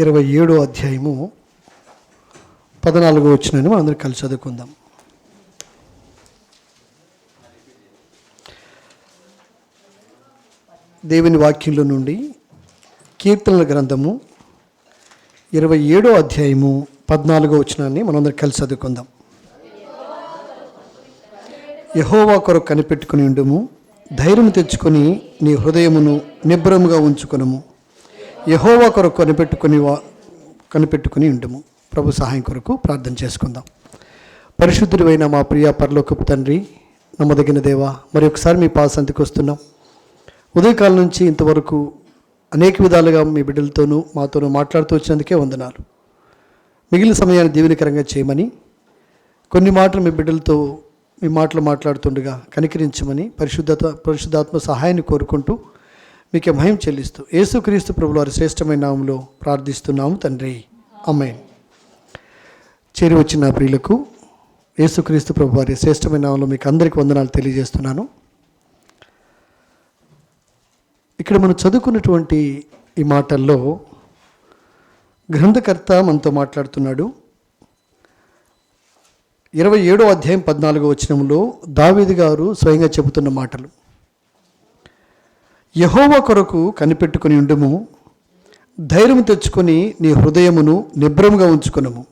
27వ అధ్యాయము 14వ వచనాన్ని మనం అందరం కలిసి చదువుకుందాం. దేవుని వాక్యంలో నుండి కీర్తనల గ్రంథము 27వ అధ్యాయము 14వ వచనాన్ని మనం అందరం కలిసి చదువుకుందాం. యెహోవా కొరకు కనిపెట్టుకుని ఉండుము, ధైర్యం తెచ్చుకొని నీ హృదయమును నిబ్బరముగా ఉంచుకొనుము. యెహోవా కొరకు కనిపెట్టుకుని ఉండుము. ప్రభు సహాయం కొరకు ప్రార్థన చేసుకుందాం. పరిశుద్ధుడైన మా ప్రియ పరలోకపు తండ్రి, నమ్మదగిన దేవా, మరి ఒకసారి మీ పాసంతికి వస్తున్నాం. ఉదయకాలం నుంచి ఇంతవరకు అనేక విధాలుగా మీ బిడ్డలతోనూ మాతోనూ మాట్లాడుతూ వచ్చినందుకే వందనాలు. మిగిలిన సమయాన్ని దీవెనకరంగా చేయమని, కొన్ని మాటలు మీ బిడ్డలతో మీ మాటలు మాట్లాడుతుండగా కనికరించమని పరిశుద్ధాత్మ సహాయాన్ని కోరుకుంటూ మీకే మహిమ చెల్లిస్తూ యేసుక్రీస్తు ప్రభువు వారి శ్రేష్టమైన నామములో ప్రార్థిస్తున్నాము తండ్రి, ఆమేన్. చేరి వచ్చిన ప్రియులకు యేసుక్రీస్తు ప్రభు వారి శ్రేష్టమైన నామములో మీకు అందరికీ వందనాలు తెలియజేస్తున్నాను. ఇక్కడ మనం చదువుకున్నటువంటి ఈ మాటల్లో గ్రంథకర్త మనతో మాట్లాడుతున్నాడు. 27వ అధ్యాయం 14వ వచనంలో దావీదు గారు స్వయంగా చెబుతున్న మాటలు. యెహోవా కొరకు కనిపెట్టుకుని ఉండుము, ధైర్యం తెచ్చుకొని నీ హృదయమును నిబ్రముగా ఉంచుకొనుము.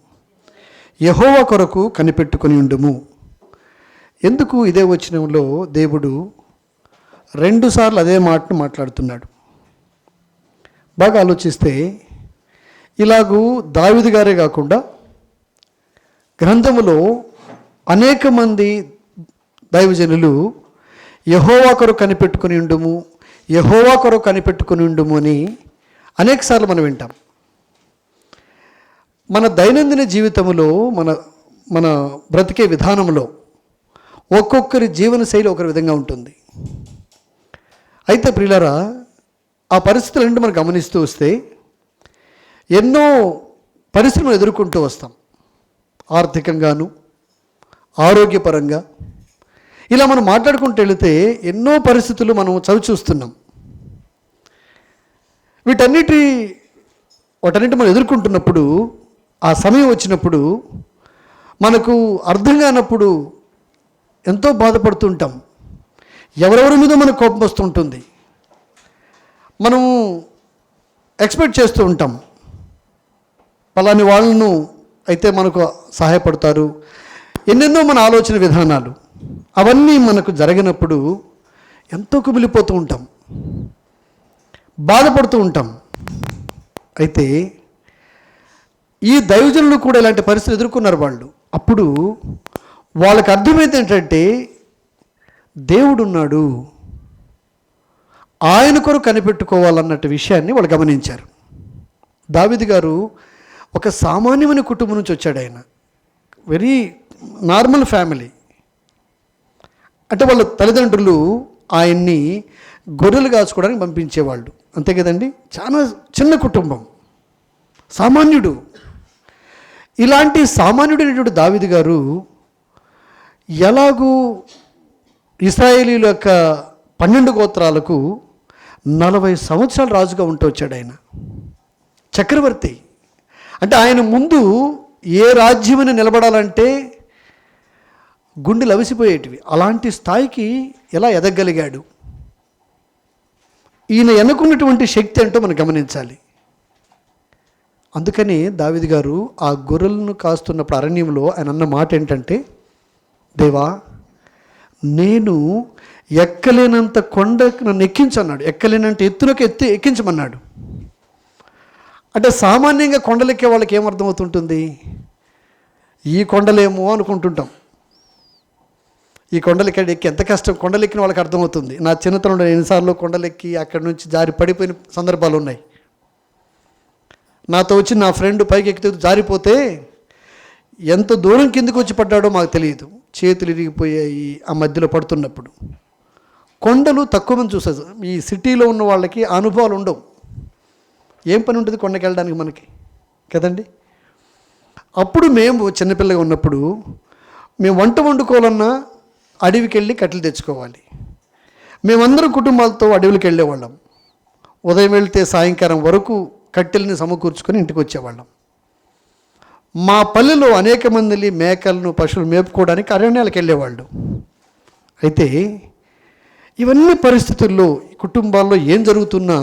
యెహోవా కొరకు కనిపెట్టుకుని ఉండుము. ఎందుకు ఇదే వచనంలో దేవుడు 2 సార్లు అదే మాటను మాట్లాడుతున్నాడు? బాగా ఆలోచిస్తే ఇలాగూ దావీదు గారే కాకుండా గ్రంథములో అనేక మంది దైవజనులు యెహోవా కొరకు కనిపెట్టుకుని ఉండుము, యెహోవా కొరకు కనిపెట్టుకుని ఉండుము అని అనేకసార్లు మనం వింటాం. మన దైనందిన జీవితంలో మన బ్రతికే విధానంలో ఒక్కొక్కరి జీవనశైలి ఒకరి విధంగా ఉంటుంది. అయితే ప్రియులారా, ఆ పరిస్థితులన్నీ మనం గమనిస్తూ వస్తే ఎన్నో పరిస్థితులను ఎదుర్కొంటూ వస్తాం. ఆర్థికంగాను, ఆరోగ్యపరంగా ఇలా మనం మాట్లాడుకుంటూ వెళితే ఎన్నో పరిస్థితులు మనం చవి చూస్తున్నాం. వాటన్నిటి మనం ఎదుర్కొంటున్నప్పుడు, ఆ సమయం వచ్చినప్పుడు, మనకు అర్థం కానప్పుడు ఎంతో బాధపడుతూ ఉంటాం. ఎవరెవరి మీద మనకు కోపం వస్తుంటుంది. మనము ఎక్స్పెక్ట్ చేస్తూ ఉంటాం, పలాని వాళ్ళను అయితే మనకు సహాయపడతారు. ఎన్నెన్నో మన ఆలోచన విధానాలు అవన్నీ మనకు జరిగినప్పుడు ఎంతో కుమిలిపోతూ ఉంటాం, బాధపడుతూ ఉంటాం. అయితే ఈ దైవజనులు కూడా ఇలాంటి పరిస్థితులు ఎదుర్కొన్నారు వాళ్ళు. అప్పుడు వాళ్ళకి అర్థమైంది ఏంటంటే, దేవుడు ఉన్నాడు, ఆయన కొరకు కనిపెట్టుకోవాలన్నట్టు విషయాన్ని వాళ్ళు గమనించారు. దావీదు గారు ఒక సామాన్యమైన కుటుంబం నుంచి వచ్చాడు. ఆయన వెరీ నార్మల్ ఫ్యామిలీ. అంటే వాళ్ళ తల్లిదండ్రులు ఆయన్ని గొర్రెలు కాచుకోవడానికి పంపించేవాళ్ళు, అంతే కదండి. చాలా చిన్న కుటుంబం, సామాన్యుడు. ఇలాంటి సామాన్యుడైనటువంటి దావీదు గారు ఎలాగూ ఇశ్రాయేలీయుల యొక్క 12 గోత్రాలకు 40 సంవత్సరాలు రాజుగా ఉంటూ వచ్చాడు. ఆయన చక్రవర్తి. అంటే ఆయన ముందు ఏ రాజ్యమైన నిలబడాలంటే గుండెలు అవిసిపోయేటివి. అలాంటి స్థాయికి ఎలా ఎదగలిగాడు? ఈయన ఎన్నుకున్నటువంటి శక్తి అంటూ మనం గమనించాలి. అందుకని దావీదు గారు ఆ గొర్రెలను కాస్తున్నప్పుడు అరణ్యంలో ఆయన అన్న మాట ఏంటంటే, దేవా, నేను ఎక్కలేనంత కొండకు నన్ను ఎక్కించన్నాడు. ఎక్కలేనంత ఎత్తులకు ఎక్కించమన్నాడు. అంటే సామాన్యంగా కొండలెక్కే వాళ్ళకి ఏమర్థమవుతుంటుంది? ఈ కొండలేమో అనుకుంటుంటాం. ఈ కొండలెక్కి ఎక్కి ఎంత కష్టం, కొండలెక్కిన వాళ్ళకి అర్థమవుతుంది. నా చిన్నతనంలో ఎన్నిసార్లు కొండలెక్కి అక్కడి నుంచి జారి పడిపోయిన సందర్భాలు ఉన్నాయి. నాతో వచ్చి నా ఫ్రెండ్ పైకి ఎక్కితే జారిపోతే ఎంత దూరం కిందకు వచ్చి పడ్డాడో మాకు తెలియదు. చేతులు ఇరిగిపోయాయి ఆ మధ్యలో పడుతున్నప్పుడు. కొండలు తక్కువ మంది చూస్తారు. ఈ సిటీలో ఉన్న వాళ్ళకి అనుభవాలు ఉండవు. ఏం పని ఉంటుంది కొండకి వెళ్ళడానికి మనకి, కదండి. అప్పుడు మేము చిన్నపిల్లగా ఉన్నప్పుడు మేము వంట వండుకోవాలన్నా అడవికి వెళ్ళి కట్టెలు తెచ్చుకోవాలి. మేమందరం కుటుంబాలతో అడవులకు వెళ్ళేవాళ్ళం. ఉదయం వెళ్తే సాయంకాలం వరకు కట్టెల్ని సమకూర్చుకొని ఇంటికి వచ్చేవాళ్ళం. మా పల్లెలో అనేక మంది మేకలను పశువులు మేపుకోవడానికి అరణ్యాలకు వెళ్ళేవాళ్ళు. అయితే ఇవన్నీ పరిస్థితుల్లో కుటుంబాల్లో ఏం జరుగుతున్నా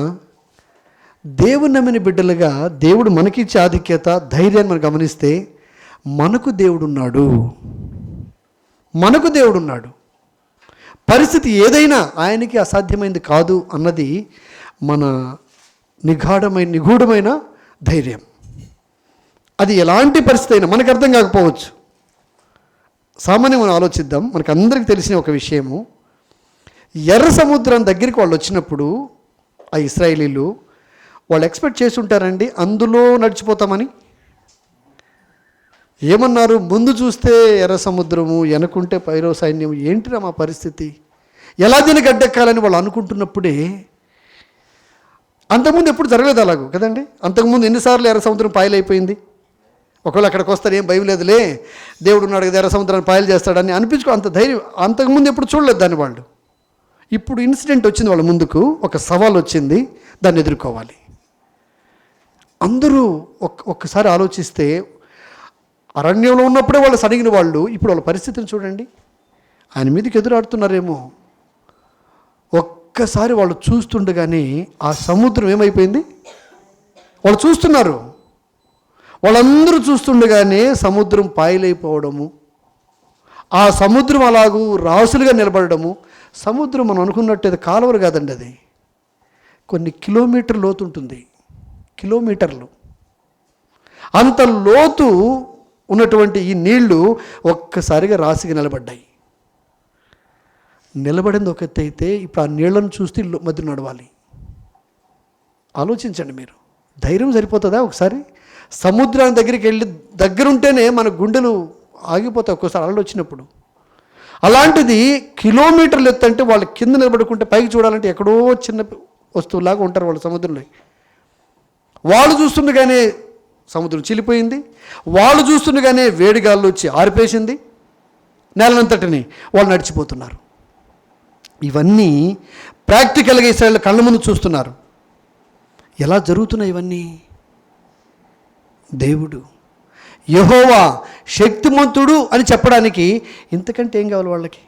దేవుని నమ్మిన బిడ్డలుగా దేవుడు మనకిచ్చే ఆధిక్యత, ధైర్యాన్ని మనం గమనిస్తే మనకు దేవుడున్నాడు, మనకు దేవుడున్నాడు. పరిస్థితి ఏదైనా ఆయనకి అసాధ్యమైంది కాదు అన్నది మన నిగూఢమైన ధైర్యం. అది ఎలాంటి పరిస్థితి అయినా మనకు అర్థం కాకపోవచ్చు. సామాన్యంగా మనం ఆలోచిద్దాం. మనకు అందరికీ తెలిసిన ఒక విషయము, ఎర్ర సముద్రం దగ్గరికి వాళ్ళు వచ్చినప్పుడు ఆ ఇశ్రాయేలీలు వాళ్ళు ఎక్స్పెక్ట్ చేసి ఉంటారండి అందులో నడిచిపోతామని. ఏమన్నారు? ముందు చూస్తే ఎర్ర సముద్రము, వెనకుంటే పైరో సైన్యం, ఏంటిరా మా పరిస్థితి, ఎలా దీన్ని గడ్డెక్కాలని వాళ్ళు అనుకుంటున్నప్పుడే, అంతకుముందు ఎప్పుడు జరగలేదు అలాగూ కదండి. అంతకుముందు ఎన్నిసార్లు ఎర్ర సముద్రం పాయలైపోయింది. ఒకవేళ అక్కడికి వస్తారు ఏం భయం లేదులే, దేవుడు ఉన్నాడు కదా ఎర్ర సముద్రాన్ని పాయలు చేస్తాడని అనిపించుకో, అంత ధైర్యం అంతకుముందు ఎప్పుడు చూడలేదు దాన్ని వాళ్ళు. ఇప్పుడు ఇన్సిడెంట్ వచ్చింది వాళ్ళ ముందుకు, ఒక సవాల్ వచ్చింది, దాన్ని ఎదుర్కోవాలి. అందరూ ఒక్కసారి ఆలోచిస్తే అరణ్యంలో ఉన్నప్పుడే వాళ్ళు సడిగిన వాళ్ళు ఇప్పుడు వాళ్ళ పరిస్థితిని చూడండి. ఆయన మీదకి ఎదురాడుతున్నారేమో. ఒక్కసారి వాళ్ళు చూస్తుండగానే ఆ సముద్రం ఏమైపోయింది, వాళ్ళు చూస్తున్నారు, వాళ్ళందరూ చూస్తుండగానే సముద్రం పాయలైపోవడము, ఆ సముద్రం అలాగూ రాసులుగా నిలబడము. సముద్రం మనం అనుకున్నట్టు కాలువలు కాదండి, అది కొన్ని కిలోమీటర్ల లోతు ఉంటుంది, కిలోమీటర్లు. అంత లోతు ఉన్నటువంటి ఈ నీళ్లు ఒక్కసారిగా రాసిగా నిలబడ్డాయి. నిలబడింది ఒక ఎత్తు అయితే ఇప్పుడు ఆ నీళ్లను చూస్తే మధ్య నడవాలి. ఆలోచించండి మీరు, ధైర్యం సరిపోతుందా? ఒకసారి సముద్రాన్ని దగ్గరికి వెళ్ళి దగ్గరుంటేనే మన గుండెలు ఆగిపోతాయి ఒక్కోసారి అలలు వచ్చినప్పుడు. అలాంటిది కిలోమీటర్లు ఎత్తు అంటే వాళ్ళు కింద నిలబడుకుంటే పైకి చూడాలంటే ఎక్కడో చిన్న వస్తువులాగా ఉంటారు వాళ్ళు సముద్రంలో. వాళ్ళు చూస్తుండగానే సముద్రం చిలిపోయింది, వాళ్ళు చూస్తుండగానే వేడిగాళ్ళు వచ్చి ఆరిపేసింది నేలనంతటిని, వాళ్ళు నడిచిపోతున్నారు. ఇవన్నీ ప్రాక్టికల్గా ఇశ్రాయేలు కళ్ళ ముందు చూస్తున్నారు. ఎలా జరుగుతున్నాయి ఇవన్నీ? దేవుడు యెహోవా శక్తిమంతుడు అని చెప్పడానికి ఇంతకంటే ఏం కావాలి వాళ్ళకి?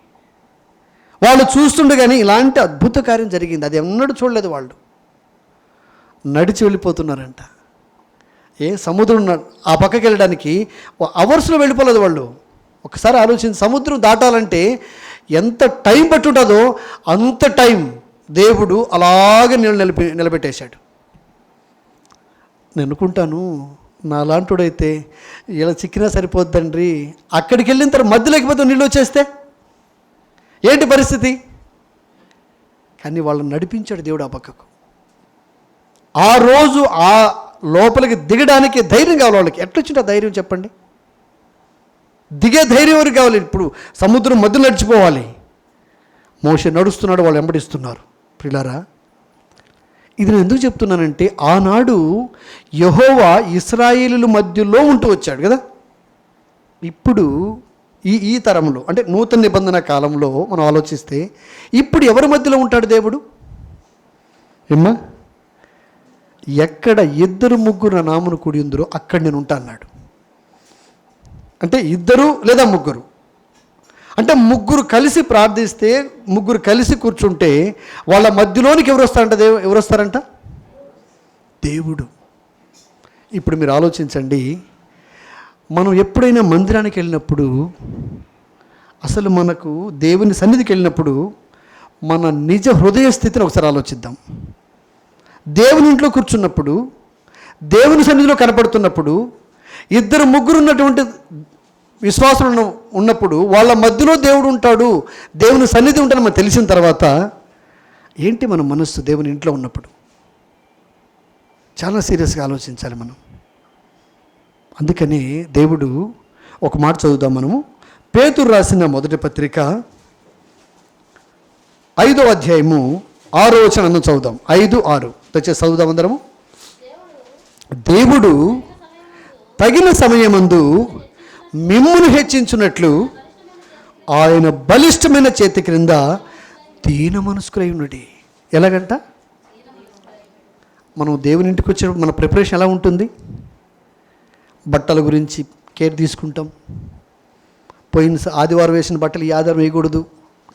వాళ్ళు చూస్తుండగానే ఇలాంటి అద్భుత కార్యం జరిగింది, అది ఎన్నడూ చూడలేదు. వాళ్ళు నడిచి వెళ్ళిపోతున్నారంట. సముద్రం ఆ పక్కకి వెళ్ళడానికి అవర్స్లో వెళ్ళిపోలేదు వాళ్ళు. ఒకసారి ఆలోచించి, సముద్రం దాటాలంటే ఎంత టైం పట్టి ఉంటుందో అంత టైం దేవుడు అలాగే నిలబెట్టేశాడు. నేను అనుకుంటాను, నాలాంటివాడైతే ఇలా చిక్కినా సరిపోద్దండ్రి, అక్కడికి వెళ్ళిన తర్వాత మధ్యలోకి పోతే నీళ్ళు వచ్చేస్తే ఏంటి పరిస్థితి? కానీ వాళ్ళని నడిపించాడు దేవుడు ఆ పక్కకు. ఆ రోజు ఆ లోపలికి దిగడానికి ధైర్యం కావాలి వాళ్ళకి. ఎట్లొచ్చింటే ధైర్యం చెప్పండి? దిగే ధైర్యం ఎవరికి కావాలి? ఇప్పుడు సముద్రం మధ్య నడిచిపోవాలి. మోషే నడుస్తున్నాడు, వాళ్ళు వెంబడిస్తున్నారు. ప్రియులారా, ఇది నేను ఎందుకు చెప్తున్నానంటే ఆనాడు యెహోవా ఇశ్రాయేలీయుల మధ్యలో ఉంటూ వచ్చాడు కదా. ఇప్పుడు ఈ తరంలో అంటే నూతన నిబంధన కాలంలో మనం ఆలోచిస్తే ఇప్పుడు ఎవరి మధ్యలో ఉంటాడు దేవుడు? ఏమ్మా, ఎక్కడ 2-3 నా నామమున కూడి ఉందరో అక్కడ నేను ఉంటా అన్నాడు. అంటే 2 లేదా 3, అంటే 3 కలిసి ప్రార్థిస్తే, 3 కలిసి కూర్చుంటే వాళ్ళ మధ్యలోనికి ఎవరు వస్తారంట? ఎవరు వస్తారంట? దేవుడు. ఇప్పుడు మీరు ఆలోచించండి, మనం ఎప్పుడైనా మందిరానికి వెళ్ళినప్పుడు, అసలు మనకు దేవుని సన్నిధికి వెళ్ళినప్పుడు మన నిజ హృదయ స్థితిని ఒకసారి ఆలోచిద్దాం. దేవుని ఇంట్లో కూర్చున్నప్పుడు, దేవుని సన్నిధిలో కనపడుతున్నప్పుడు, 2-3 ఉన్నటువంటి విశ్వాసులు ఉన్నప్పుడు వాళ్ళ మధ్యలో దేవుడు ఉంటాడు, దేవుని సన్నిధి ఉంటాడని మనకు తెలిసిన తర్వాత ఏంటి మన మనస్సు దేవుని ఇంట్లో ఉన్నప్పుడు? చాలా సీరియస్గా ఆలోచించాలి మనం. అందుకని దేవుడు ఒక మాట చదువుదాం మనము. పేతురు రాసిన మొదటి పత్రిక 5వ అధ్యాయము 6వ వచనం చదువుదాం. 5-6 దయచేసి చదువుదాం అందరము. దేవుడు తగిన సమయమందు మిమ్మును హెచ్చించున్నట్లు ఆయన బలిష్టమైన చేతి క్రింద దీన మనస్కులై ఉన్నది. ఎలాగంట? మనం దేవుని ఇంటికి వచ్చినప్పుడు మన ప్రిపరేషన్ ఎలా ఉంటుంది? బట్టల గురించి కేర్ తీసుకుంటాం. పోయిన ఆదివారం వేసిన బట్టలు ఈ ఆదివారం వేయకూడదు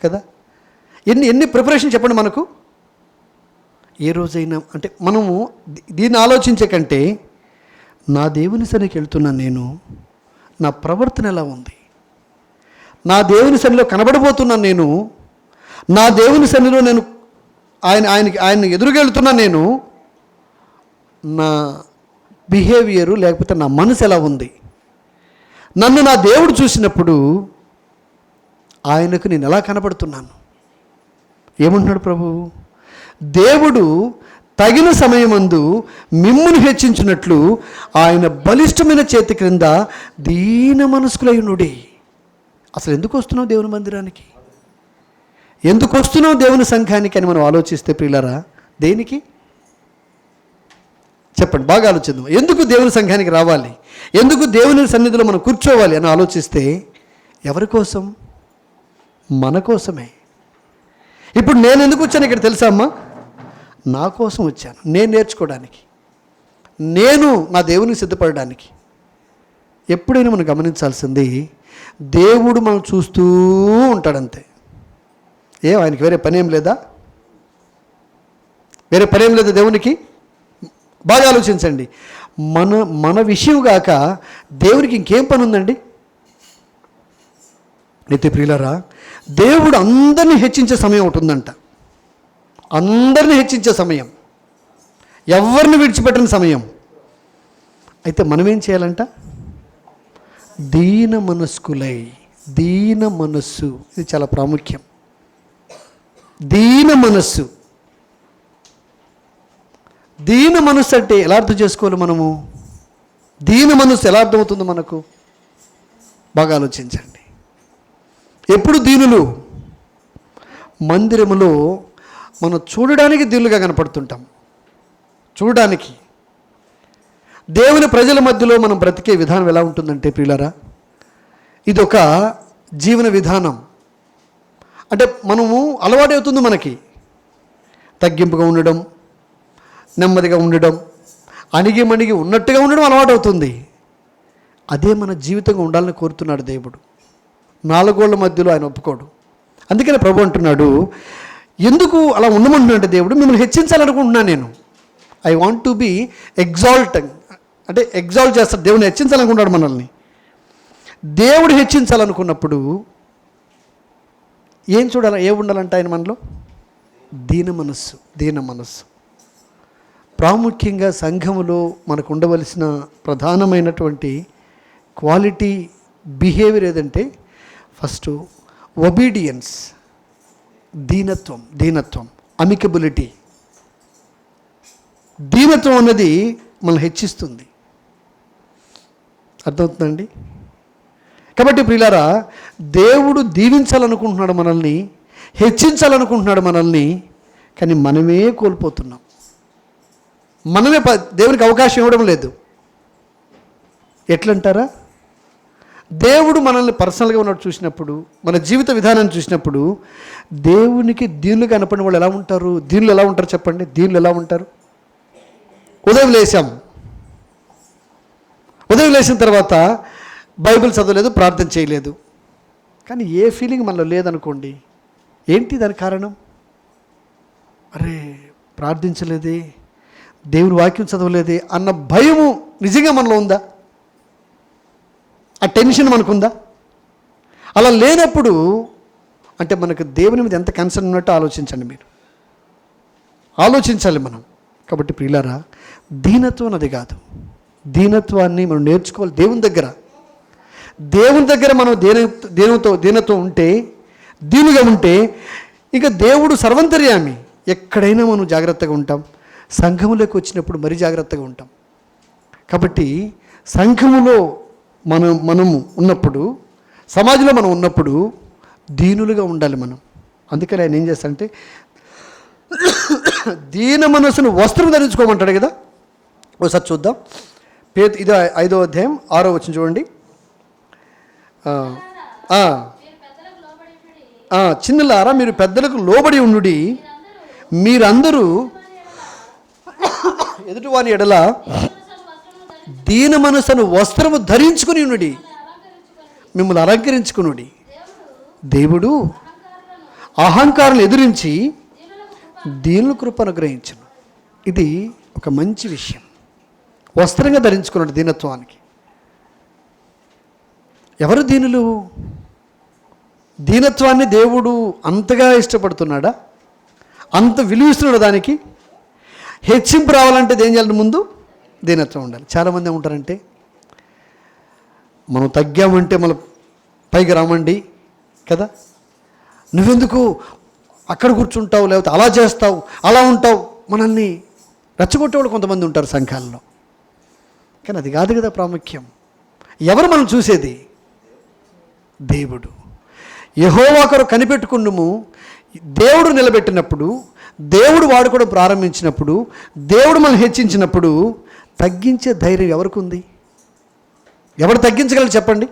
కదా. ఎన్ని ప్రిపరేషన్ చెప్పండి మనకు. ఏ రోజైనా అంటే మనము దీన్ని ఆలోచించే కంటే నా దేవుని సన్నిధికి వెళ్తున్నాను, నేను నా ప్రవర్తన ఎలా ఉంది, నా దేవుని సన్నిధిలో కనబడబోతున్నాను, నేను నా దేవుని సన్నిధిలో నేను ఆయన ఎదురుగా వెళ్తున్నాను, నేను నా బిహేవియరు లేకపోతే నా మనసు ఎలా ఉంది, నన్ను నా దేవుడు చూసినప్పుడు ఆయనకు నేను ఎలా కనబడుతున్నాను. ఏమంటున్నాడు ప్రభు? దేవుడు తగిన సమయమందు మిమ్మును హెచ్చించినట్లు ఆయన బలిష్టమైన చేతి క్రింద దీన మనస్కులైనుడి. అసలు ఎందుకు వస్తున్నావు దేవుని మందిరానికి, ఎందుకు వస్తున్నావు దేవుని సంఘానికి అని మనం ఆలోచిస్తే ప్రియులారా, దేనికి చెప్పండి, బాగా ఆలోచిద్దాం. ఎందుకు దేవుని సంఘానికి రావాలి, ఎందుకు దేవుని సన్నిధిలో మనం కూర్చోవాలి అని ఆలోచిస్తే ఎవరి కోసం? మన కోసమే. ఇప్పుడు నేను ఎందుకు వచ్చాను ఇక్కడ తెలుసా అమ్మా? నా కోసం వచ్చాను, నేను నేర్చుకోవడానికి, నేను నా దేవునికి సిద్ధపడడానికి. ఎప్పుడైనా మనం గమనించాల్సింది, దేవుడు మనం చూస్తూ ఉంటాడంతే. ఆయనకి వేరే పని ఏం లేదా? వేరే పని ఏం లేదా దేవునికి? బాగా ఆలోచించండి. మన విషయం కాక దేవునికి ఇంకేం పని ఉందండి? అయితే ప్రియులారా, దేవుడు అందరినీ హెచ్చించే సమయం ఒకటి ఉందంట. అందరినీ హెచ్చించే సమయం, ఎవరిని విడిచిపెట్టిన సమయం. అయితే మనం ఏం చేయాలంట? దీన మనస్కులై, దీన మనస్సు, ఇది చాలా ప్రాముఖ్యం. దీన మనస్సు, దీన మనస్సు అంటే ఎలా అర్థం చేసుకోవాలి మనము? దీన మనస్సు ఎలా అర్థమవుతుంది మనకు? బాగా ఆలోచించండి. ఎప్పుడు దీనులు? మందిరములో మనం చూడడానికి దీనులుగా కనపడుతుంటాం. చూడడానికి. దేవుని ప్రజల మధ్యలో మనం బ్రతికే విధానం ఎలా ఉంటుందంటే ప్రియులారా, ఇదొక జీవన విధానం. అంటే మనము అలవాటవుతుంది మనకి. తగ్గింపుగా ఉండడం, నెమ్మదిగా ఉండడం, అణిగి ఉన్నట్టుగా ఉండడం అలవాటు అవుతుంది. అదే మన జీవితంగా ఉండాలని కోరుతున్నాడు దేవుడు. నాలుగోళ్ల మధ్యలో ఆయన ఒప్పుకోడు. అందుకనే ప్రభు అంటున్నాడు, ఎందుకు అలా ఉండమంటున్నాడు దేవుడు? మిమ్మల్ని హెచ్చించాలనుకుంటున్నాను నేను. I want to be exalting, అంటే ఎగ్జాల్ట్ చేస్తాడు. దేవుని హెచ్చించాలనుకుంటాడు మనల్ని. దేవుడు హెచ్చించాలనుకున్నప్పుడు ఏం చూడాలి, ఏం ఉండాలంటే ఆయన మనలో? దీన మనస్సు. దీన మనస్సు ప్రాముఖ్యంగా సంఘములో మనకు ఉండవలసిన ప్రధానమైనటువంటి క్వాలిటీ, బిహేవియర్ ఏదంటే ఫస్ట్ ఒబీడియన్స్, దీనత్వం, అమికబిలిటీ. దీనత్వం అన్నది మనల్ని హెచ్చిస్తుంది. అర్థమవుతుందండి? కాబట్టి ప్రియులారా, దేవుడు దీవించాలనుకుంటున్నాడు మనల్ని, హెచ్చించాలనుకుంటున్నాడు మనల్ని, కానీ మనమే కోల్పోతున్నాం. మనమే దేవునికి అవకాశం ఇవ్వడం లేదు. ఎట్లంటారా? దేవుడు మనల్ని పర్సనల్గా ఉన్నట్టు చూసినప్పుడు, మన జీవిత విధానాన్ని చూసినప్పుడు, దేవునికి దీనులుగా కనపడిన వాళ్ళు ఎలా ఉంటారు? దీనులు ఎలా ఉంటారు చెప్పండి? దీనులు ఎలా ఉంటారు? ఉదయం లేచిన తర్వాత బైబిల్ చదవలేదు, ప్రార్థన చేయలేదు, కానీ ఏ ఫీలింగ్ మనలో లేదనుకోండి. ఏంటి దాని కారణం? అరే ప్రార్థించలేదే, దేవుని వాక్యం చదవలేదే అన్న భయము నిజంగా మనలో ఉందా? ఆ టెన్షన్ మనకుందా? అలా లేనప్పుడు అంటే మనకు దేవుని మీద ఎంత కన్సర్న్ ఉన్నట్టు ఆలోచించండి. మీరు ఆలోచించాలి మనం. కాబట్టి ప్రియులారా, దీనత్వం అది కాదు. దీనత్వాన్ని మనం నేర్చుకోవాలి దేవుని దగ్గర మనం దీనత్వం ఉంటే, దీనుగా ఉంటే, ఇక దేవుడు సర్వంతర్యామి. ఎక్కడైనా మనం జాగ్రత్తగా ఉంటాం. సంఘములోకి వచ్చినప్పుడు మరీ జాగ్రత్తగా ఉంటాం. కాబట్టి సంఘములో మనము ఉన్నప్పుడు, సమాజంలో మనం ఉన్నప్పుడు దీనులుగా ఉండాలి మనం. అందుకని ఆయన ఏం చేస్తాడంటే దీన మనసును వస్త్రం ధరించుకోమంటాడు కదా. ఒకసారి చూద్దాం. ఇది 5వ అధ్యాయం 6వ వచనం చూడండి. చిన్నలారా మీరు పెద్దలకు లోబడి ఉండుడి, మీరందరూ ఎదుటివాని ఎడల దీన మనసును వస్త్రము ధరించుకుని ఉండి మిమ్మల్ని అలంకరించుకునుడి. దేవుడు అహంకారాలను ఎదిరించి దీనుల కృప అనుగ్రహించును. ఇది ఒక మంచి విషయం. వస్త్రంగా ధరించుకున్నాడు దీనత్వానికి. ఎవరు దీనులు? దీనత్వాన్ని దేవుడు అంతగా ఇష్టపడుతున్నాడా? అంత విలువిస్తున్నాడు దానికి? హెచ్చింపు రావాలంటే ఏం చేయాలి? ముందు దీనత్వం ఉండాలి. చాలామంది ఏమంటారంటే, మనం తగ్గామంటే మన పైకి రామండి కదా, నువ్వెందుకు అక్కడ కూర్చుంటావు, లేకపోతే అలా చేస్తావు, అలా ఉంటావు, మనల్ని రెచ్చగొట్టేవాళ్ళు కొంతమంది ఉంటారు సంఘాల్లో. కానీ అది కాదు కదా ప్రాముఖ్యం. ఎవరు మనం చూసేది? దేవుడు. యెహోవా కొరకు కనిపెట్టుకున్నాము. దేవుడు నిలబెట్టినప్పుడు, దేవుడు వాడుకోవడం ప్రారంభించినప్పుడు, దేవుడు మనం హెచ్చించినప్పుడు తగ్గించే ధైర్యం ఎవరికి ఉంది? ఎవరు తగ్గించగలరు చెప్పండి?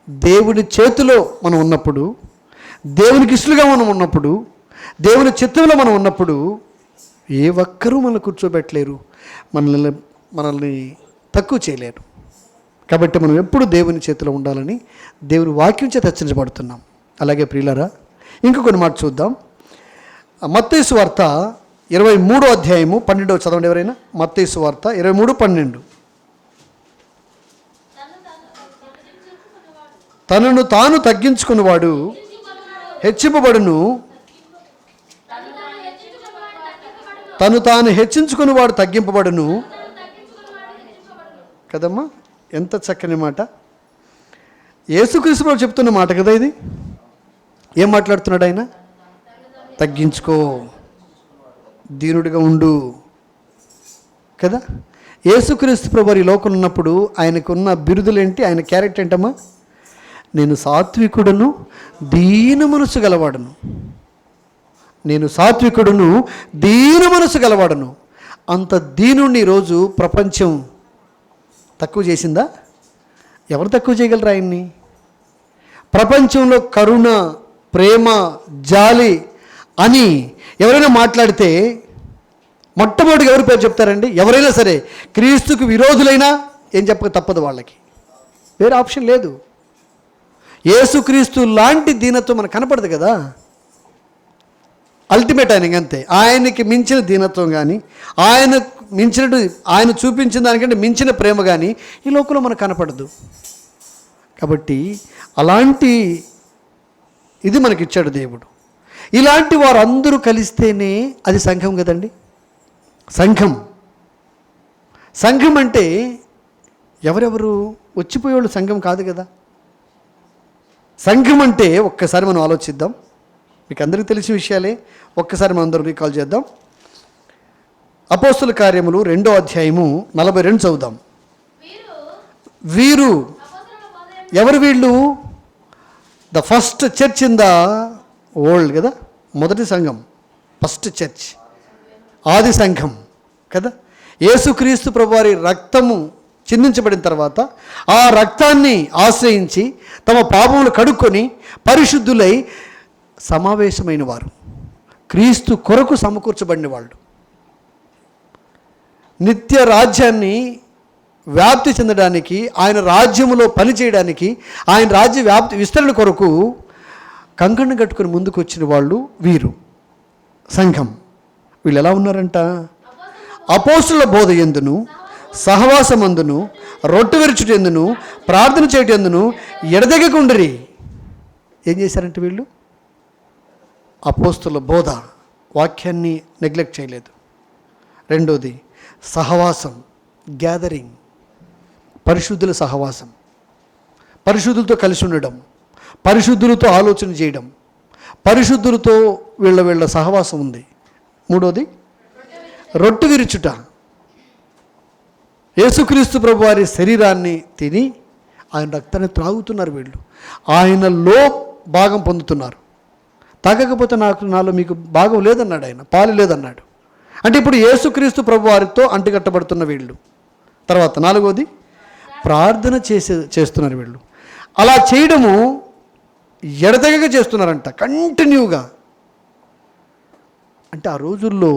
దేవుని చేతిలో మనం ఉన్నప్పుడు, దేవునికి ఇష్టలుగా మనం ఉన్నప్పుడు, దేవుని చిత్తంలో మనం ఉన్నప్పుడు ఏ ఒక్కరూ మనల్ని కూర్చోబెట్టలేరు, మనల్ని తక్కువ చేయలేరు. కాబట్టి మనం ఎప్పుడు దేవుని చేతిలో ఉండాలని దేవుని వాక్యం చేత హెచ్చరించబడుతున్నాం. అలాగే ప్రియులారా, ఇంకొన్ని మాట చూద్దాం. మత్తయి సువార్త 23వ అధ్యాయము 12వ చదవండి ఎవరైనా. మత్తయి సువార్త 23:12. తనను తాను తగ్గించుకున్నవాడు హెచ్చింపబడును, తను తాను హెచ్చించుకున్నవాడు తగ్గింపబడును కదమ్మా. ఎంత చక్కని మాట! యేసుక్రీస్తు ప్రభువు చెప్తున్న మాట కదా ఇది. ఏం మాట్లాడుతున్నాడు ఆయన? తగ్గించుకో, దీనుడిగా ఉండు కదా. యేసుక్రీస్తు ప్రభువు ఈ లోకంలో ఉన్నప్పుడు ఆయనకున్న బిరుదులేంటి? ఆయన క్యారెక్టర్ ఏంటమ్మా? నేను సాత్వికుడును దీన మనసు గలవాడను. నేను సాత్వికుడును దీన మనసు గలవాడను. అంత దీనుణ్ణి ఈరోజు ప్రపంచం తక్కువ చేసిందా? ఎవరు తక్కువ చేయగలరు ఆయన్ని? ప్రపంచంలో కరుణ, ప్రేమ, జాలి అని ఎవరైనా మాట్లాడితే మొట్టమొదటిగా ఎవరి పేరు చెప్తారండి? ఎవరైనా సరే క్రీస్తుకు విరోధులైనా ఏం చెప్పక తప్పదు వాళ్ళకి. వేరే ఆప్షన్ లేదు. యేసుక్రీస్తు లాంటి దీనత్వం మనకు కనపడదు కదా. అల్టిమేట్ ఆయన అంతే. ఆయనకి మించిన దీనత్వం కానీ, ఆయన చూపించిన దానికంటే మించిన ప్రేమ కానీ ఈ లోకంలో మనకు కనపడదు. కాబట్టి అలాంటి ఇది మనకిచ్చాడు దేవుడు. ఇలాంటి వారు అందరూ కలిస్తేనే అది సంఘం కదండి. సంఘం అంటే ఎవరెవరు వచ్చిపోయేవాళ్ళు సంఘం కాదు కదా. సంఘం అంటే ఒక్కసారి మనం ఆలోచిద్దాం. మీకు అందరికీ తెలిసిన విషయాలే, ఒక్కసారి మనం అందరూ రీకాల్ చేద్దాం. అపోస్తుల కార్యములు 2వ అధ్యాయము 42 చదువుదాం. వీరు ఎవరు? వీళ్ళు the first church in the world కదా. మొదటి సంఘం, ఫస్ట్ చర్చ్, ఆది సంఘం కదా. యేసుక్రీస్తు ప్రభువారి రక్తము చిందించబడిన తర్వాత ఆ రక్తాన్ని ఆశ్రయించి తమ పాపములు కడుక్కొని పరిశుద్ధులై సమావేశమైన వారు, క్రీస్తు కొరకు సమకూర్చబడిన వాళ్ళు, నిత్య రాజ్యాన్ని వ్యాప్తి చెందడానికి, ఆయన రాజ్యములో పనిచేయడానికి, ఆయన రాజ్య వ్యాప్తి విస్తరణ కొరకు కంకణం కట్టుకుని ముందుకు వచ్చిన వాళ్ళు వీరు సంఘం. వీళ్ళు ఎలా ఉన్నారంట? అపోస్తుల బోధ యందును, సహవాసమందును, రొట్టె విరుచుటెందును, ప్రార్థన చేయటందును ఎడతెగకుండిరి. ఏం చేశారంటే వీళ్ళు అపోస్తుల బోధ, వాక్యాన్ని నెగ్లెక్ట్ చేయలేదు. రెండోది సహవాసం, గ్యాదరింగ్, పరిశుద్ధుల సహవాసం, పరిశుద్ధులతో కలిసి ఉండడం, పరిశుద్ధులతో ఆలోచన చేయడం, పరిశుద్ధులతో వీళ్ళ సహవాసం ఉంది. మూడోది రొట్టె విరుచుట. యేసుక్రీస్తు ప్రభు వారి శరీరాన్ని తిని ఆయన రక్తాన్ని త్రాగుతున్నారు వీళ్ళు. ఆయనలో భాగం పొందుతున్నారు. తాగకపోతే నాలో మీకు భాగం లేదన్నాడు ఆయన, పాలు లేదన్నాడు. అంటే ఇప్పుడు యేసుక్రీస్తు ప్రభు వారితో అంటుకట్టబడుతున్న వీళ్ళు. తర్వాత నాలుగోది ప్రార్థన చేస్తున్నారు వీళ్ళు. అలా చేయడము ఎడతెగక చేస్తున్నారంట, కంటిన్యూగా. అంటే ఆ రోజుల్లో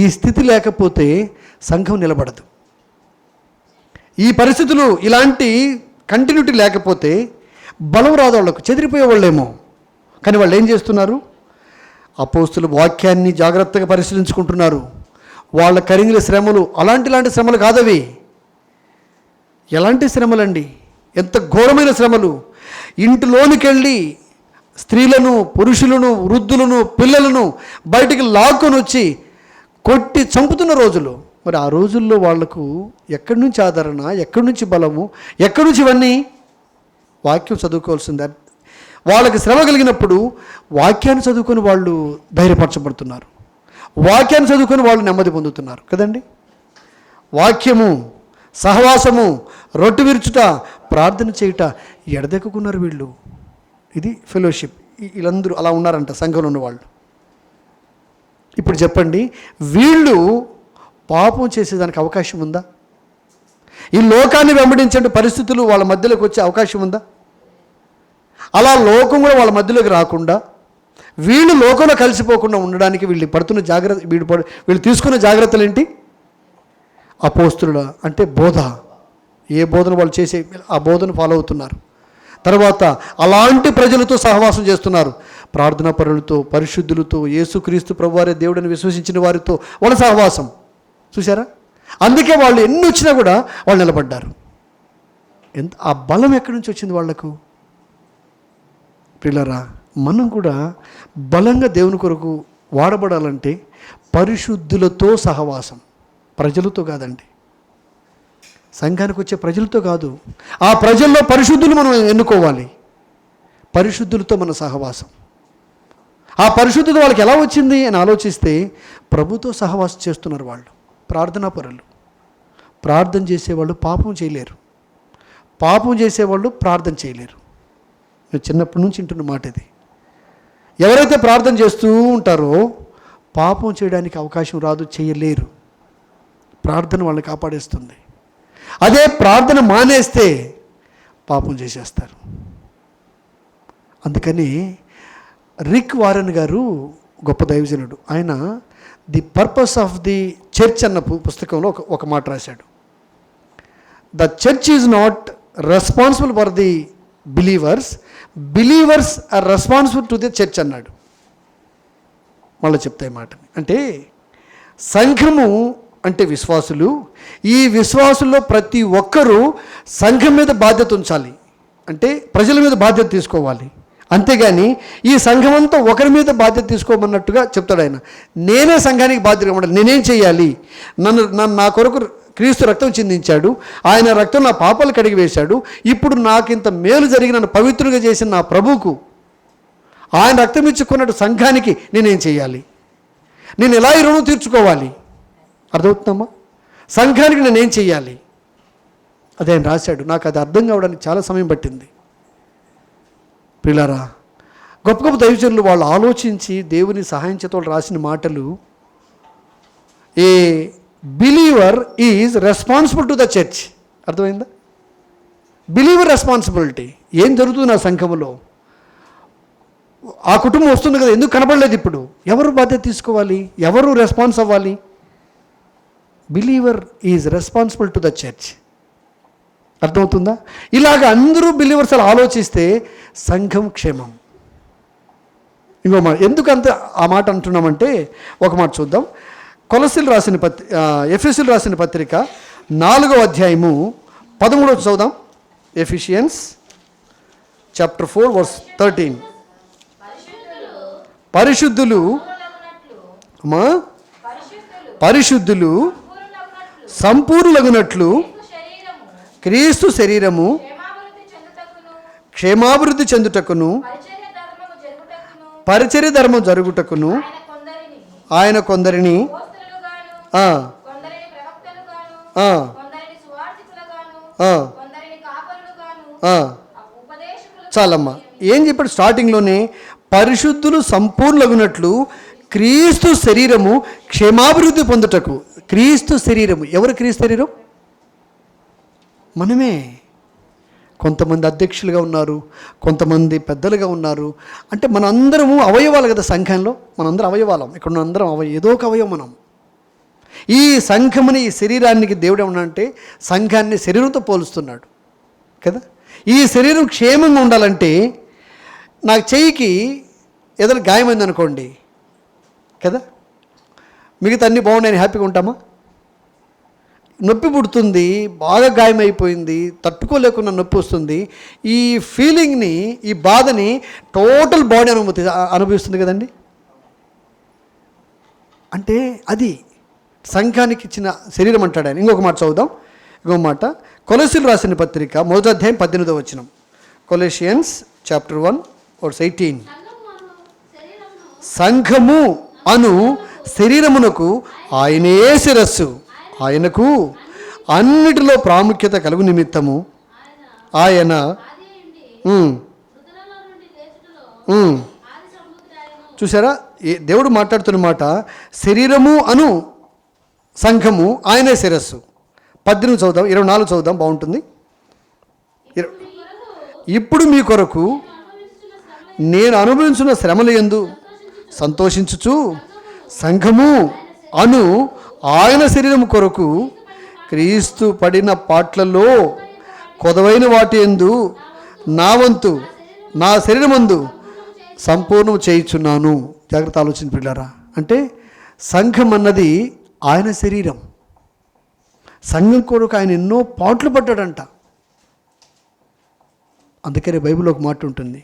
ఈ స్థితి లేకపోతే సంఘం నిలబడదు. ఈ పరిస్థితులు ఇలాంటి కంటిన్యూటీ లేకపోతే బలం రాదు, వాళ్ళకు చెదిరిపోయే వాళ్ళేమో. కానీ వాళ్ళు ఏం చేస్తున్నారు? అపోస్తుల వాక్యాన్ని జాగ్రత్తగా పరిశీలించుకుంటున్నారు. వాళ్ళ కరింగిన శ్రమలు అలాంటి శ్రమలు కాదవి. ఎలాంటి శ్రమలండి, ఎంత ఘోరమైన శ్రమలు. ఇంటిలోనికి వెళ్ళి స్త్రీలను, పురుషులను, వృద్ధులను, పిల్లలను బయటికి లాక్కొని వచ్చి కొట్టి చంపుతున్న రోజులు. మరి ఆ రోజుల్లో వాళ్లకు ఎక్కడి నుంచి ఆదరణ, ఎక్కడి నుంచి బలము, ఎక్కడి నుంచి ఇవన్నీ? వాక్యం చదువుకోవాల్సిందే. వాళ్ళకి శ్రమ కలిగినప్పుడు వాక్యాన్ని చదువుకొని వాళ్ళు ధైర్యపరచబడుతున్నారు, వాక్యాన్ని చదువుకొని వాళ్ళు నెమ్మది పొందుతున్నారు కదండి. వాక్యము, సహవాసము, రొట్టె విరుచుట, ప్రార్థన చేయుట ఎడదెక్కుకున్నారు వీళ్ళు. ఇది ఫెలోషిప్. వీళ్ళందరూ అలా ఉన్నారంట సంఘంలో ఉన్నవాళ్ళు. ఇప్పుడు చెప్పండి, వీళ్ళు పాపం చేసేదానికి అవకాశం ఉందా? ఈ లోకాన్ని వెంబడించే పరిస్థితులు వాళ్ళ మధ్యలోకి వచ్చే అవకాశం ఉందా? అలా లోకం కూడా వాళ్ళ మధ్యలోకి రాకుండా, వీళ్ళు లోకంలో కలిసిపోకుండా ఉండడానికి వీళ్ళు పడుతున్న జాగ్రత్త, వీళ్ళు తీసుకున్న జాగ్రత్తలు ఏంటి? అపోస్తుల అంటే బోధ. ఏ బోధన వాళ్ళు చేసే ఆ బోధను ఫాలో అవుతున్నారు. తర్వాత అలాంటి ప్రజలతో సహవాసం చేస్తున్నారు. ప్రార్థనా పరులతో, పరిశుద్ధులతో, యేసుక్రీస్తు ప్రభువారే దేవుడిని విశ్వసించిన వారితో వాళ్ళ సహవాసం చూసారా? అందుకే వాళ్ళు ఎన్ని వచ్చినా కూడా వాళ్ళు నిలబడ్డారు. ఆ బలం ఎక్కడి నుంచి వచ్చింది వాళ్లకు? పిల్లరా, మనం కూడా బలంగా దేవుని కొరకు వాడబడాలంటే పరిశుద్ధులతో సహవాసం, ప్రజలతో కాదండి. సంఘానికి వచ్చే ప్రజలతో కాదు, ఆ ప్రజల్లో పరిశుద్ధులు మనం ఎన్నుకోవాలి. పరిశుద్ధులతో మన సహవాసం. ఆ పరిశుద్ధత వాళ్ళకి ఎలా వచ్చింది అని ఆలోచిస్తే, ప్రభుతో సహవాసం చేస్తున్నారు వాళ్ళు. ప్రార్థనా పరులు, ప్రార్థన చేసేవాళ్ళు పాపం చేయలేరు, పాపం చేసేవాళ్ళు ప్రార్థన చేయలేరు. నేను చిన్నప్పటి నుంచి వింటున్న మాట ఇది. ఎవరైతే ప్రార్థన చేస్తూ ఉంటారో పాపం చేయడానికి అవకాశం రాదు, చేయలేరు. ప్రార్థన వాళ్ళని కాపాడేస్తుంది. అదే ప్రార్థన మానేస్తే పాపం చేసేస్తారు. అందుకని రిక్ వారెన్ గారు గొప్ప దైవజనుడు. ఆయన the purpose of the church అన్న పుస్తకంలో ఒక మాట రాశాడు. The church is not responsible for the believers, believers are responsible to the church అన్నాడు. మళ్ళీ చెప్తాయి మాటని. అంటే సంఘము అంటే విశ్వాసులు, ఈ విశ్వాసుల్లో ప్రతి ఒక్కరూ సంఘం మీద బాధ్యత ఉంచాలి, అంటే ప్రజల మీద బాధ్యత తీసుకోవాలి. అంతేగాని ఈ సంఘం అంతా ఒకరి మీద బాధ్యత తీసుకోమన్నట్టుగా చెప్తాడు ఆయన. నేనే సంఘానికి బాధ్యత ఉండాలి, నేనేం చేయాలి? నన్ను నా కొరకు క్రీస్తు రక్తం చిందించాడు, ఆయన రక్తం నా పాపాలు కడిగి వేశాడు. ఇప్పుడు నాకు ఇంత మేలు జరిగి నన్ను పవిత్రుగా చేసిన నా ప్రభువుకు, ఆయన రక్తం ఇచ్చుకున్నట్టు సంఘానికి నేనేం చేయాలి? నేను ఎలా ఈ రుణం తీర్చుకోవాలి? అర్థమవుతుందమ్మా? సంఘానికి నేనేం చెయ్యాలి? అదే ఆయన రాశాడు. నాకు అది అర్థం కావడానికి చాలా సమయం పట్టింది. పిల్లరా, గొప్ప గొప్ప దైవజనులు వాళ్ళు ఆలోచించి దేవుని సహాయం చేత వాళ్ళు రాసిన మాటలు. A believer is responsible to the church. అర్థమైందా? Believer responsibility. ఏం జరుగుతుంది నా సంఘములో? ఆ కుటుంబం వస్తుంది కదా, ఎందుకు కనబడలేదు? ఇప్పుడు ఎవరు బాధ్యత తీసుకోవాలి? ఎవరు రెస్పాన్స్ అవ్వాలి? Believer is responsible to the church. అర్థమవుతుందా? ఇలాగ అందరూ బిలీవర్స్ అలా ఆలోచిస్తే సంఘం క్షేమం. ఇంకో మాట, ఎందుకంత ఆ మాట అంటున్నామంటే ఒక మాట చూద్దాం. ఎఫెసీయులు రాసిన పత్రిక 4వ అధ్యాయము 13 చదువుదాం. Ephesians chapter 4 verse 13. పరిశుద్ధులు సంపూర్ణులగునట్లు క్రీస్తు శరీరము క్షేమాభివృద్ధి చెందుటకును పరిచర్య ధర్మం జరుగుటకును ఆయన కొందరిని చాలమ్మా. ఏం చెప్పాడు స్టార్టింగ్లోనే? పరిశుద్ధులు సంపూర్ణులగునట్లు క్రీస్తు శరీరము క్షేమాభివృద్ధి పొందుటకు. క్రీస్తు శరీరము. ఎవరు క్రీస్తు శరీరం? మనమే. కొంతమంది అధ్యక్షులుగా ఉన్నారు, కొంతమంది పెద్దలుగా ఉన్నారు. అంటే మనందరము అవయవాలు కదా సంఘంలో. మనందరం అవయవాలం. ఇక్కడ అందరం ఏదో ఒక అవయవం మనం. ఈ సంఘముని, ఈ శరీరానికి దేవుడు ఏమన్నాడంటే సంఘాన్ని శరీరంతో పోలుస్తున్నాడు కదా. ఈ శరీరం క్షేమంగా ఉండాలంటే, నాకు చెయ్యికి ఏదైనా గాయమైంది అనుకోండి కదా, మిగతా అన్నీ బాగున్నాయని హ్యాపీగా ఉంటామా? నొప్పి పుడుతుంది, బాగా గాయమైపోయింది, తట్టుకోలేకుండా నొప్పి వస్తుంది. ఈ ఫీలింగ్ని, ఈ బాధని టోటల్ బాడీ అనుభవిస్తుంది కదండి. అంటే అది సంఘానికి ఇచ్చిన శరీరం అంటాడు ఆయన. ఇంకొక మాట చదువుదాం. ఇంకొక మాట కొలొస్సీయులకు రాసిన పత్రిక 1వ అధ్యాయం 18వ వచనం. కొలొస్సియన్స్ చాప్టర్ 1:18. సంఘము అను శరీరమునకు ఆయనే శిరస్సు, ఆయనకు అన్నిటిలో ప్రాముఖ్యత కలుగు నిమిత్తము ఆయన చూసారా, దేవుడు మాట్లాడుతున్న మాట శరీరము అను సంఘము ఆయనే శిరస్సు. 18 చదువుదాం, 24 చదువుదాం, బాగుంటుంది. ఇప్పుడు మీ కొరకు నేను అనుభవించిన శ్రమల యందు సంతోషించుచు సంఘము అను ఆయన శరీరము కొరకు క్రీస్తు పడిన పాట్లలో కొదవైన వాటి యందు నా వంతు, నా శరీరమందు సంపూర్ణం చేయుచున్నాను. జాగ్రత్త ఆలోచన పిల్లారా. అంటే సంఘం అన్నది ఆయన శరీరం. సంఘం కొరకు ఆయన ఎన్నో పాట్లు పడ్డాడంట. అందుకనే బైబిల్లో ఒక మాట ఉంటుంది,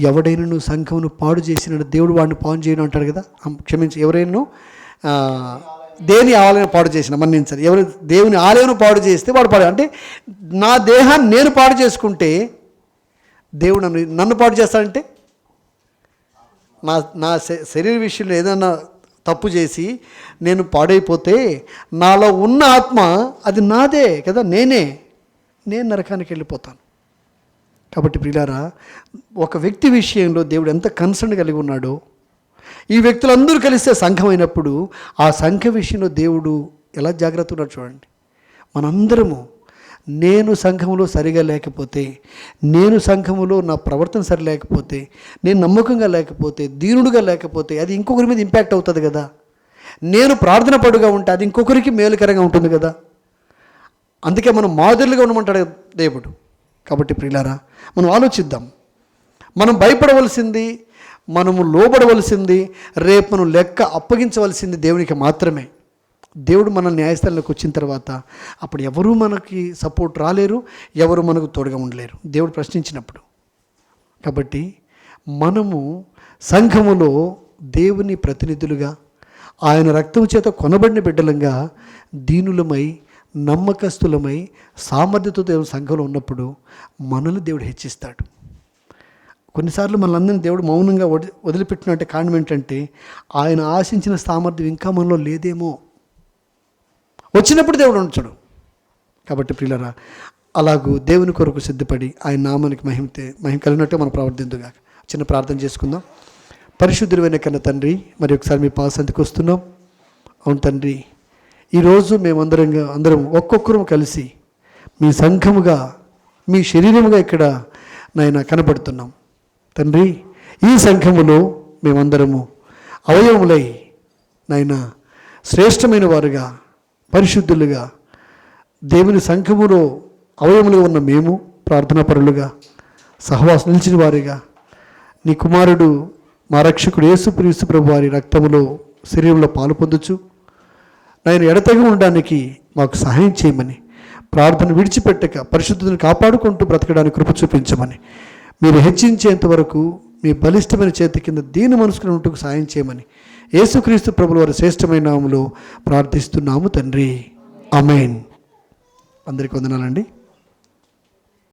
ఎవడైనా సంఘమును పాడు చేసిన దేవుడు వాడిని పాడు చేయను అంటాడు కదా. క్షమించి, ఎవరైనా దేవుని ఆలయం పాడు చేసిన మన్నించాలి. ఎవరు దేవుని ఆలయం పాడు చేస్తే వాడు పాడు. అంటే నా దేహాన్ని నేను పాడు చేసుకుంటే దేవుడు నన్ను పాడు చేస్తాడంటే, నా శరీర విషయంలో ఏదైనా తప్పు చేసి నేను పాడైపోతే నాలో ఉన్న ఆత్మ అది నాదే కదా, నేను నరకానికి వెళ్ళిపోతాను. కాబట్టి ప్రియులారా, ఒక వ్యక్తి విషయంలో దేవుడు ఎంత కన్సర్న్ కలిగి ఉన్నాడో, ఈ వ్యక్తులందరూ కలిస్తే సంఘం అయినప్పుడు ఆ సంఘ విషయంలో దేవుడు ఎలా జాగ్రత్త ఉన్నాడు చూడండి. మనందరము నేను సంఘములో సరిగా లేకపోతే, నేను సంఘములో నా ప్రవర్తన సరి లేకపోతే, నేను నమ్మకంగా లేకపోతే, దీనుడుగా లేకపోతే అది ఇంకొకరి మీద ఇంపాక్ట్ అవుతుంది కదా. నేను ప్రార్థన పడుగా ఉంటే అది ఇంకొకరికి మేలుకరంగా ఉంటుంది కదా. అందుకే మనం మాదిరిగా ఉండమంటాడు దేవుడు. కాబట్టి ప్రియులారా, మనం ఆలోచిద్దాం. మనం భయపడవలసింది, మనము లోబడవలసింది, రేపు మనం లెక్క అప్పగించవలసింది దేవునికి మాత్రమే. దేవుడు మన న్యాయస్థానంలోకి వచ్చిన తర్వాత అప్పుడు ఎవరూ మనకి సపోర్ట్ రాలేరు, ఎవరు మనకు తోడుగా ఉండలేరు దేవుడు ప్రశ్నించినప్పుడు. కాబట్టి మనము సంఘములో దేవుని ప్రతినిధులుగా, ఆయన రక్తము చేత కొనబడిన బిడ్డలంగా, దీనులమై, నమ్మకస్తులమై, సామర్థ్యతో దేవుని సంఘంలో ఉన్నప్పుడు మనల్ని దేవుడు హెచ్చిస్తాడు. కొన్నిసార్లు మనల్ని దేవుడు మౌనంగా వదిలిపెట్టినట్టే కారణం ఏంటంటే, ఆయన ఆశించిన సామర్థ్యం ఇంకా మనలో లేదేమో, వచ్చినప్పుడు దేవుడు ఉంచడు. కాబట్టి ప్రియులారా, అలాగూ దేవుని కొరకు సిద్ధపడి ఆయన నామానికి మహిమ కలిగినట్టు మనం ప్రవర్తిందుగా. చిన్న ప్రార్థన చేసుకుందాం. పరిశుద్ధుడైన కన్న తండ్రి, మరి ఒకసారి మీ పాసంతికి వస్తున్నాం. అవును తండ్రి, ఈరోజు అందరం ఒక్కొక్కరు కలిసి మీ సంఘముగా, మీ శరీరముగా ఇక్కడ నాయన కనబడుతున్నాం తండ్రి. ఈ సంఘములో మేమందరము అవయవములై నాయన శ్రేష్టమైన వారుగా, పరిశుద్ధులుగా, దేవుని సంఘములో అవయవములుగా ఉన్న మేము ప్రార్థనాపరులుగా, సహవాసం నిలిచిన వారిగా, నీ కుమారుడు మా రక్షకుడు యేసుక్రీస్తు ప్రభు వారి రక్తములో, శరీరంలో పాలు పొందుచు నేను ఎడతెగ ఉండడానికి మాకు సహాయం చేయమని, ప్రార్థన విడిచిపెట్టక పరిశుద్ధతను కాపాడుకుంటూ బ్రతకడానికి కృప చూపించమని, మీరు హెచ్చించేంత వరకు మీ బలిష్టమైన చేతి కింద దీని మనసుకుని ఉంటూ సాయం చేయమని యేసుక్రీస్తు ప్రభుల వారి శ్రేష్టమైన నామములో ప్రార్థిస్తున్నాము తండ్రి. ఆమేన్. అందరికీ వందనాలండి.